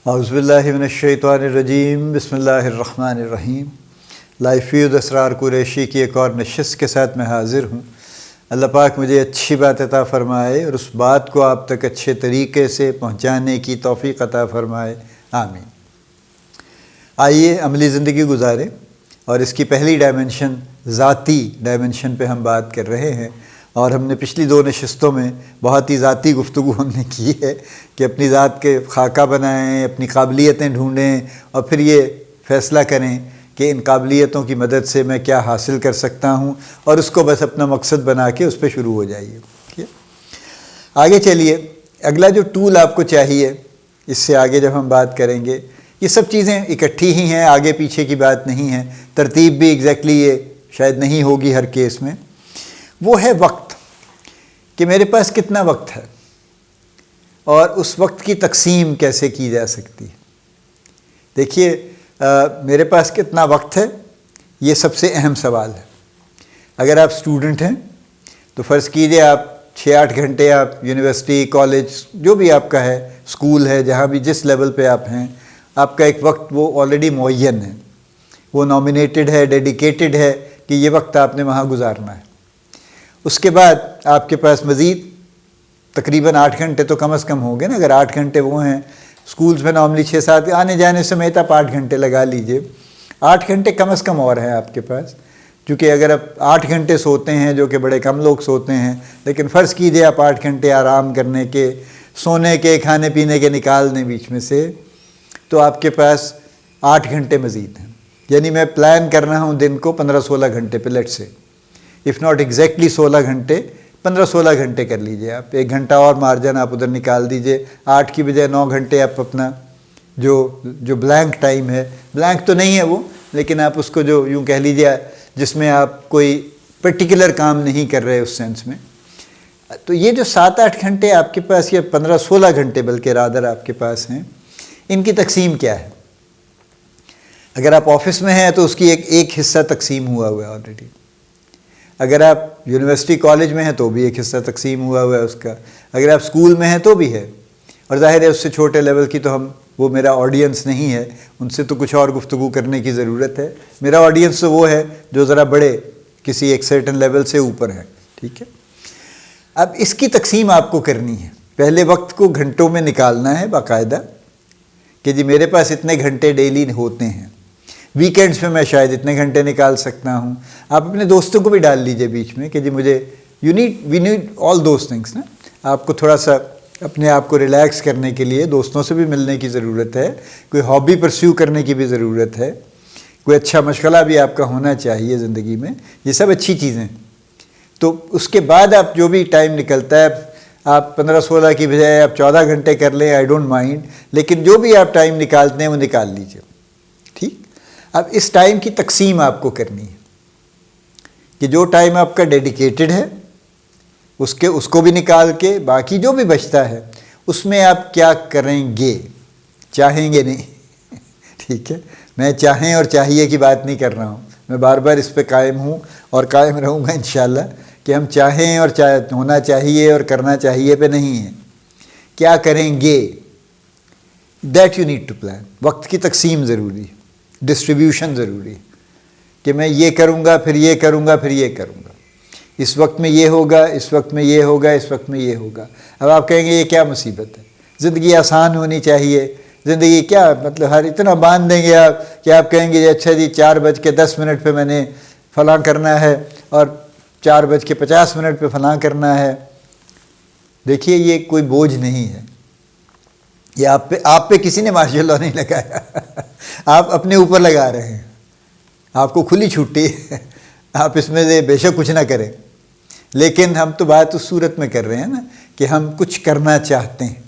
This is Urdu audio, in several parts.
اعوذ باللہ من الشیطان الرجیم، بسم اللہ الرحمن الرحیم۔ لائف فیوز اسرار قریشی کی ایک اور نشست کے ساتھ میں حاضر ہوں۔ اللہ پاک مجھے اچھی بات عطا فرمائے اور اس بات کو آپ تک اچھے طریقے سے پہنچانے کی توفیق عطا فرمائے، آمین۔ آئیے عملی زندگی گزاریں، اور اس کی پہلی ڈائمنشن ذاتی ڈائمنشن پہ ہم بات کر رہے ہیں، اور ہم نے پچھلی 2 نشستوں میں بہت ہی ذاتی گفتگو ہم نے کی ہے کہ اپنی ذات کے خاکہ بنائیں، اپنی قابلیتیں ڈھونڈیں اور پھر یہ فیصلہ کریں کہ ان قابلیتوں کی مدد سے میں کیا حاصل کر سکتا ہوں، اور اس کو بس اپنا مقصد بنا کے اس پہ شروع ہو جائیے۔ آگے چلیے، اگلا جو ٹول آپ کو چاہیے، اس سے آگے جب ہم بات کریں گے، یہ سب چیزیں اکٹھی ہی ہیں، آگے پیچھے کی بات نہیں ہے، ترتیب بھی ایگزیکٹلی یہ شاید نہیں ہوگی ہر کیس میں۔ وہ ہے وقت، کہ میرے پاس کتنا وقت ہے اور اس وقت کی تقسیم کیسے کی جا سکتی ہے۔ دیکھیے، میرے پاس کتنا وقت ہے، یہ سب سے اہم سوال ہے۔ اگر آپ اسٹوڈنٹ ہیں تو فرض کیجئے آپ 6-8 گھنٹے آپ یونیورسٹی، کالج، جو بھی آپ کا ہے، اسکول ہے، جہاں بھی جس لیول پہ آپ ہیں، آپ کا ایک وقت وہ آلریڈی معین ہے، وہ نامینیٹڈ ہے، ڈیڈیکیٹڈ ہے کہ یہ وقت آپ نے وہاں گزارنا ہے۔ اس کے بعد آپ کے پاس مزید تقریباً 8 گھنٹے تو کم از کم ہوں گے نا۔ اگر 8 گھنٹے وہ ہیں، سکولز میں نارملی 6-7 آنے جانے سمیت آپ 8 گھنٹے لگا لیجئے، 8 گھنٹے کم از کم اور ہیں آپ کے پاس، کیونکہ اگر آپ 8 گھنٹے سوتے ہیں، جو کہ بڑے کم لوگ سوتے ہیں، لیکن فرض کیجئے آپ 8 گھنٹے آرام کرنے کے، سونے کے، کھانے پینے کے نکال دیں بیچ میں سے، تو آپ کے پاس 8 گھنٹے مزید ہیں۔ یعنی میں پلان کر رہا ہوں دن کو 15-16 گھنٹے پہ، لیٹ سے اف ناٹ ایگزیکٹلی 16 گھنٹے، 15-16 گھنٹے کر لیجئے آپ، 1 گھنٹہ اور مارجن آپ ادھر نکال دیجئے، 8 کی بجائے 9 گھنٹے آپ اپنا جو بلینک ٹائم ہے، بلینک تو نہیں ہے وہ، لیکن آپ اس کو جو یوں کہہ لیجئے جس میں آپ کوئی پرٹیکولر کام نہیں کر رہے اس سینس میں، تو یہ جو 7-8 گھنٹے آپ کے پاس، یا 15-16 گھنٹے بلکہ رادر آپ کے پاس ہیں، ان کی تقسیم کیا ہے؟ اگر آپ آفس میں ہیں تو اس کی ایک حصہ تقسیم ہوا ہے آلریڈی۔ اگر آپ یونیورسٹی کالج میں ہیں تو بھی ایک حصہ تقسیم ہوا ہے اس کا، اگر آپ اسکول میں ہیں تو بھی ہے، اور ظاہر ہے اس سے چھوٹے لیول کی تو وہ میرا آڈینس نہیں ہے، ان سے تو کچھ اور گفتگو کرنے کی ضرورت ہے۔ میرا آڈینس تو وہ ہے جو ذرا بڑے کسی ایک سرٹن لیول سے اوپر ہے، ٹھیک ہے۔ اب اس کی تقسیم آپ کو کرنی ہے، پہلے وقت کو گھنٹوں میں نکالنا ہے باقاعدہ، کہ جی میرے پاس اتنے گھنٹے ڈیلی ہوتے ہیں، ویکینڈز میں میں شاید اتنے گھنٹے نکال سکتا ہوں۔ آپ اپنے دوستوں کو بھی ڈال لیجئے بیچ میں کہ جی مجھے we need all those things نا۔ آپ کو تھوڑا سا اپنے آپ کو ریلیکس کرنے کے لیے دوستوں سے بھی ملنے کی ضرورت ہے، کوئی ہابی پرسیو کرنے کی بھی ضرورت ہے، کوئی اچھا مشغلہ بھی آپ کا ہونا چاہیے زندگی میں، یہ سب اچھی چیزیں۔ تو اس کے بعد آپ جو بھی ٹائم نکلتا ہے، آپ 15-16 کی بجائے آپ 14 گھنٹے کر لیں، آئی ڈونٹ مائنڈ، لیکن جو بھی آپ ٹائم نکالتے ہیں وہ نکال لیجئے، ٹھیک۔ اب اس ٹائم کی تقسیم آپ کو کرنی ہے کہ جو ٹائم آپ کا ڈیڈیکیٹڈ ہے اس کو بھی نکال کے باقی جو بھی بچتا ہے اس میں آپ کیا کریں گے، چاہیں گے نہیں، ٹھیک ہے۔ میں چاہیں اور چاہیے کی بات نہیں کر رہا ہوں، میں بار بار اس پہ قائم ہوں اور قائم رہوں گا انشاءاللہ، کہ ہم چاہیں اور ہونا چاہیے اور کرنا چاہیے پہ نہیں ہیں، کیا کریں گے، that you need to plan. وقت کی تقسیم ضروری ہے، ڈسٹریبیوشن ضروری ہے، کہ میں یہ کروں گا، پھر یہ کروں گا، پھر یہ کروں گا، اس وقت میں یہ ہوگا، اس وقت میں یہ ہوگا، اس وقت میں یہ ہوگا۔ اب آپ کہیں گے یہ کیا مصیبت ہے، زندگی آسان ہونی چاہیے، زندگی کیا مطلب ہر اتنا باندھ دیں گے آپ کہ آپ کہیں گے اچھا جی 4:10 پہ میں نے فلاں کرنا ہے اور 4:50 پہ فلاں کرنا ہے۔ دیکھیے یہ کوئی بوجھ نہیں ہے، یہ آپ پہ کسی نے ماشاء اللہ نہیں لگایا، آپ اپنے اوپر لگا رہے ہیں، آپ کو کھلی چھٹی ہے، آپ اس میں سے بے شک کچھ نہ کریں، لیکن ہم تو بات اس صورت میں کر رہے ہیں نا کہ ہم کچھ کرنا چاہتے ہیں،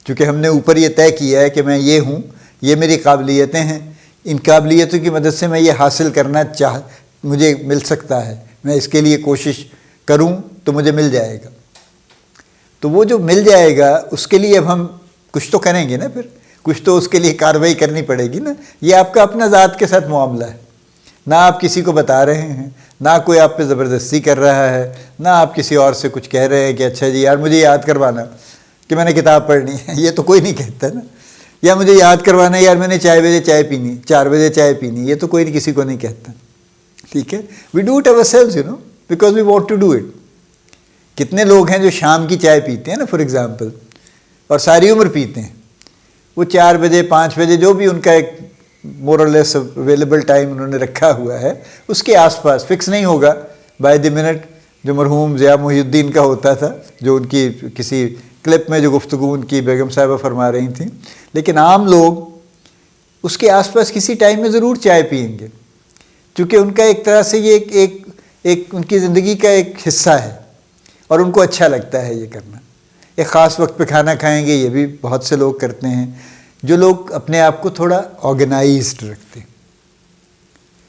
چونکہ ہم نے اوپر یہ طے کیا ہے کہ میں یہ ہوں، یہ میری قابلیتیں ہیں، ان قابلیتوں کی مدد سے میں یہ حاصل کرنا مجھے مل سکتا ہے، میں اس کے لیے کوشش کروں تو مجھے مل جائے گا۔ تو وہ جو مل جائے گا اس کے لیے اب ہم کچھ تو کریں گے نا، پھر کچھ تو اس کے لیے کارروائی کرنی پڑے گی نا۔ یہ آپ کا اپنا ذات کے ساتھ معاملہ ہے، نہ آپ کسی کو بتا رہے ہیں، نہ کوئی آپ پہ زبردستی کر رہا ہے، نہ آپ کسی اور سے کچھ کہہ رہے ہیں کہ اچھا جی یار مجھے یاد کروانا کہ میں نے کتاب پڑھنی ہے، یہ تو کوئی نہیں کہتا نا۔ یا مجھے یاد کروانا ہے یار میں نے 4 بجے چائے پینی، 4 بجے چائے پینی، یہ تو کوئی کسی کو نہیں کہتا. ٹھیک ہے، we do it ourselves because we want to do it. کتنے لوگ ہیں جو شام کی چائے پیتے ہیں نا فار ایگزامپل، اور ساری عمر پیتے ہیں. وہ 4 بجے 5 بجے جو بھی ان کا ایک مور اور لیس اویلیبل ٹائم انہوں نے رکھا ہوا ہے، اس کے آس پاس فکس نہیں ہوگا بائی دی منٹ، جو مرحوم ضیاء محی الدین کا ہوتا تھا، جو ان کی کسی کلپ میں جو گفتگو ان کی بیگم صاحبہ فرما رہی تھیں. لیکن عام لوگ اس کے آس پاس کسی ٹائم میں ضرور چائے پئیں گے، چونکہ ان کا ایک طرح سے یہ ایک ان کی زندگی کا ایک حصہ ہے، اور ان کو اچھا لگتا ہے یہ کرنا. ایک خاص وقت پہ کھانا کھائیں گے، یہ بھی بہت سے لوگ کرتے ہیں، جو لوگ اپنے آپ کو تھوڑا آرگنائزڈ رکھتے ہیں.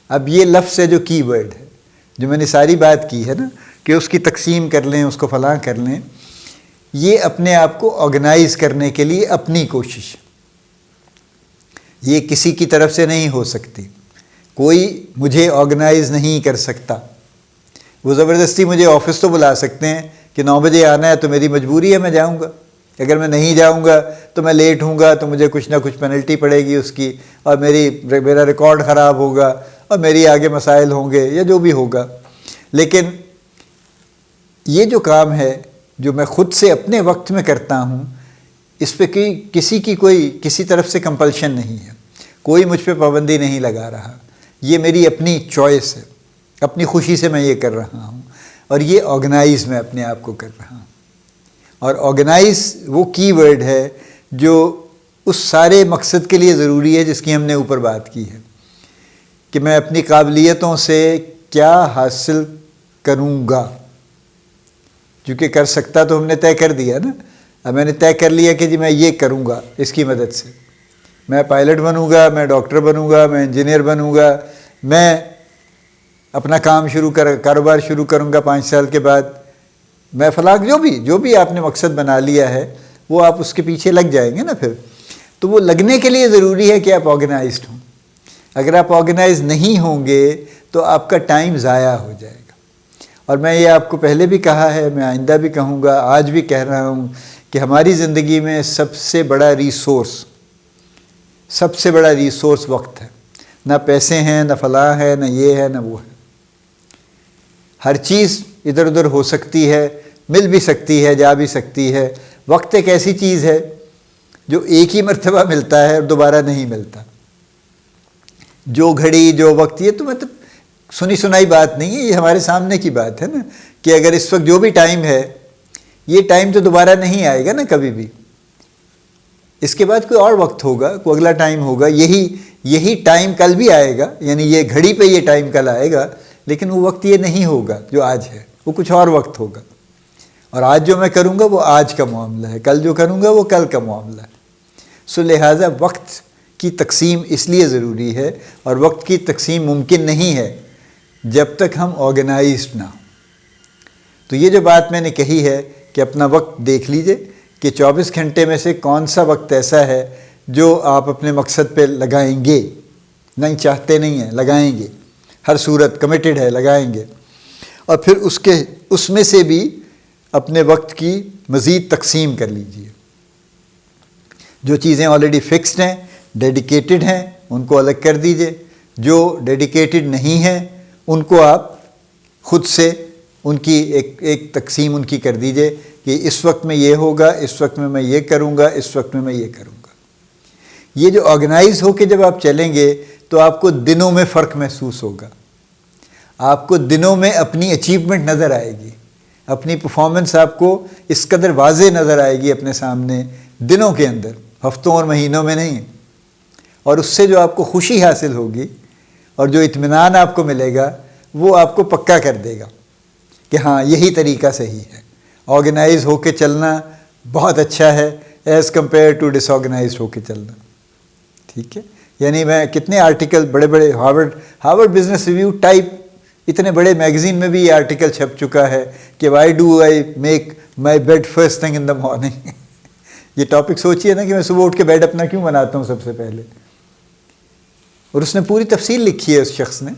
اب یہ لفظ ہے جو کی ورڈ ہے، جو میں نے ساری بات کی ہے نا کہ اس کی تقسیم کر لیں، اس کو فلاں کر لیں، یہ اپنے آپ کو آرگنائز کرنے کے لیے اپنی کوشش، یہ کسی کی طرف سے نہیں ہو سکتی. کوئی مجھے آرگنائز نہیں کر سکتا. وہ زبردستی مجھے آفس تو بلا سکتے ہیں کہ 9 بجے آنا ہے، تو میری مجبوری ہے میں جاؤں گا. اگر میں نہیں جاؤں گا تو میں لیٹ ہوں گا، تو مجھے کچھ نہ کچھ پینلٹی پڑے گی اس کی، اور میرا ریکارڈ خراب ہوگا، اور میری آگے مسائل ہوں گے یا جو بھی ہوگا. لیکن یہ جو کام ہے جو میں خود سے اپنے وقت میں کرتا ہوں، اس پہ کسی طرف سے کمپلشن نہیں ہے، کوئی مجھ پہ پابندی نہیں لگا رہا. یہ میری اپنی چوائس ہے، اپنی خوشی سے میں یہ کر رہا ہوں، اور یہ آرگنائز میں اپنے آپ کو کر رہا ہوں. اور آرگنائز وہ کی ورڈ ہے جو اس سارے مقصد کے لیے ضروری ہے جس کی ہم نے اوپر بات کی ہے، کہ میں اپنی قابلیتوں سے کیا حاصل کروں گا. چونکہ کر سکتا تو ہم نے طے کر دیا نا. اب میں نے طے کر لیا کہ جی میں یہ کروں گا، اس کی مدد سے میں پائلٹ بنوں گا، میں ڈاکٹر بنوں گا، میں انجینئر بنوں گا، میں اپنا کاروبار شروع کروں گا 5 سال کے بعد، میں فلاں جو بھی آپ نے مقصد بنا لیا ہے وہ آپ اس کے پیچھے لگ جائیں گے نا. پھر تو وہ لگنے کے لیے ضروری ہے کہ آپ آرگنائزڈ ہوں. اگر آپ آرگنائز نہیں ہوں گے تو آپ کا ٹائم ضائع ہو جائے گا. اور میں یہ آپ کو پہلے بھی کہا ہے، میں آئندہ بھی کہوں گا، آج بھی کہہ رہا ہوں کہ ہماری زندگی میں سب سے بڑا ریسورس وقت ہے. نہ پیسے ہیں، نہ فلاں ہے، نہ یہ ہے، نہ وہ ہے. ہر چیز ادھر ادھر ہو سکتی ہے، مل بھی سکتی ہے، جا بھی سکتی ہے. وقت ایک ایسی چیز ہے جو ایک ہی مرتبہ ملتا ہے اور دوبارہ نہیں ملتا. جو گھڑی، جو وقت، یہ تو مطلب سنی سنائی بات نہیں ہے، یہ ہمارے سامنے کی بات ہے نا، کہ اگر اس وقت جو بھی ٹائم ہے، یہ ٹائم تو دوبارہ نہیں آئے گا نا کبھی بھی. اس کے بعد کوئی اور وقت ہوگا، کوئی اگلا ٹائم ہوگا، یہی ٹائم کل بھی آئے گا، یعنی یہ گھڑی پہ یہ ٹائم کل آئے گا، لیکن وہ وقت یہ نہیں ہوگا جو آج ہے، وہ کچھ اور وقت ہوگا. اور آج جو میں کروں گا وہ آج کا معاملہ ہے، کل جو کروں گا وہ کل کا معاملہ ہے. لہٰذا وقت کی تقسیم اس لیے ضروری ہے، اور وقت کی تقسیم ممکن نہیں ہے جب تک ہم آرگنائزڈ نہ ہوں. تو یہ جو بات میں نے کہی ہے کہ اپنا وقت دیکھ لیجئے کہ 24 گھنٹے میں سے کون سا وقت ایسا ہے جو آپ اپنے مقصد پہ لگائیں گے. نہیں چاہتے نہیں ہیں، لگائیں گے، ہر صورت کمیٹڈ ہے، لگائیں گے. اور پھر اس میں سے بھی اپنے وقت کی مزید تقسیم کر لیجئے. جو چیزیں آلریڈی فکسڈ ہیں، ڈیڈیکیٹڈ ہیں، ان کو الگ کر دیجئے. جو ڈیڈیکیٹڈ نہیں ہیں ان کو آپ خود سے ان کی ایک تقسیم ان کی کر دیجئے کہ اس وقت میں یہ ہوگا، اس وقت میں یہ کروں گا، اس وقت میں یہ کروں گا. یہ جو آرگنائز ہو کے جب آپ چلیں گے تو آپ کو دنوں میں فرق محسوس ہوگا. آپ کو دنوں میں اپنی اچیومنٹ نظر آئے گی، اپنی پرفارمنس آپ کو اس قدر واضح نظر آئے گی اپنے سامنے دنوں کے اندر، ہفتوں اور مہینوں میں نہیں. اور اس سے جو آپ کو خوشی حاصل ہوگی اور جو اطمینان آپ کو ملے گا وہ آپ کو پکا کر دے گا کہ ہاں یہی طریقہ صحیح ہے. آرگنائز ہو کے چلنا بہت اچھا ہے as compare to disorganized ہو کے چلنا. ٹھیک ہے، یعنی میں کتنے آرٹیکل بڑے ہارورڈ بزنس ریویو ٹائپ اتنے بڑے میگزین میں بھی یہ آرٹیکل چھپ چکا ہے کہ why do I make my bed first thing in the morning. یہ ٹاپک سوچیے نا کہ میں صبح اٹھ کے بیڈ اپنا کیوں بناتا ہوں سب سے پہلے. اور اس نے پوری تفصیل لکھی ہے اس شخص نے،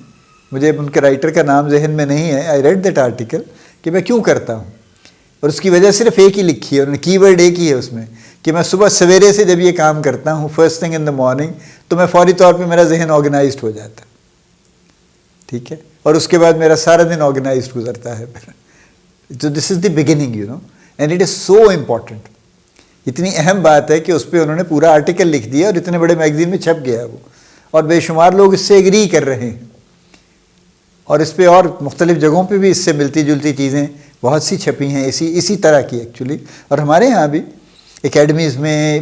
مجھے ان کے رائٹر کا نام ذہن میں نہیں ہے، آئی ریڈ دیٹ آرٹیکل، کہ میں کیوں کرتا ہوں. اور اس کی وجہ صرف ایک ہی لکھی ہے، انہوں نے کی ورڈ ایک ہی ہے اس میں، کہ میں صبح سویرے سے جب یہ کام کرتا ہوں first thing in the morning تو میں فوری طور پہ میرا ذہن آرگنائزڈ ہو جاتا ہے، ٹھیک ہے، اور اس کے بعد میرا سارا دن آرگنائزڈ گزرتا ہے پھر. تو this is the beginning and it is so important. اتنی اہم بات ہے کہ اس پہ انہوں نے پورا آرٹیکل لکھ دیا اور اتنے بڑے میگزین میں چھپ گیا وہ، اور بے شمار لوگ اس سے ایگری کر رہے ہیں، اور اس پہ اور مختلف جگہوں پہ بھی اس سے ملتی جلتی چیزیں بہت سی چھپی ہیں اسی طرح کی ایکچولی. اور ہمارے ہاں بھی اکیڈمیز میں،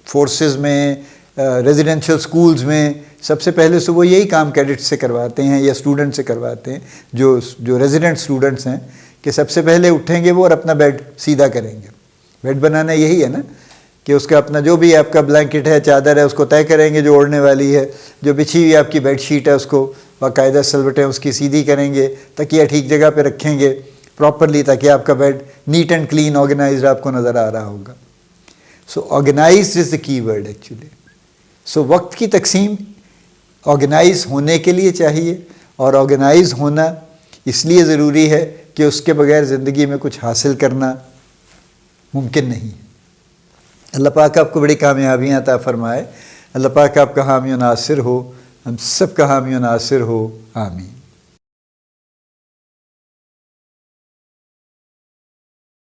فورسز میں، ریزیڈینشل سکولز میں سب سے پہلے سے وہ یہی کام کیڈٹ سے کرواتے ہیں یا اسٹوڈنٹ سے کرواتے ہیں جو ریزیڈنٹ اسٹوڈنٹس ہیں، کہ سب سے پہلے اٹھیں گے وہ اور اپنا بیڈ سیدھا کریں گے. بیڈ بنانا یہی ہے نا کہ اس کا اپنا جو بھی آپ کا بلینکٹ ہے، چادر ہے، اس کو طے کریں گے جو اوڑھنے والی ہے، جو بچھی ہوئی آپ کی بیڈ شیٹ ہے اس کو باقاعدہ سلوٹیں اس کی سیدھی کریں گے، تکیہ ٹھیک جگہ پہ رکھیں گے پراپرلی تاکہ آپ کا bed neat and clean organised آپ کو نظر آ رہا ہوگا. سو آرگنائزڈ از دا کی ورڈ ایکچولی. سو وقت کی تقسیم آرگنائز ہونے کے لیے چاہیے، اور آرگنائز ہونا اس لیے ضروری ہے کہ اس کے بغیر زندگی میں کچھ حاصل کرنا ممکن نہیں ہے. اللہ پاک آپ کو بڑی کامیابیاں عطا فرمائے. اللہ پاک آپ کا حامی و ناصر ہو، ہم سب کا حامی و ناصر ہو. آمین.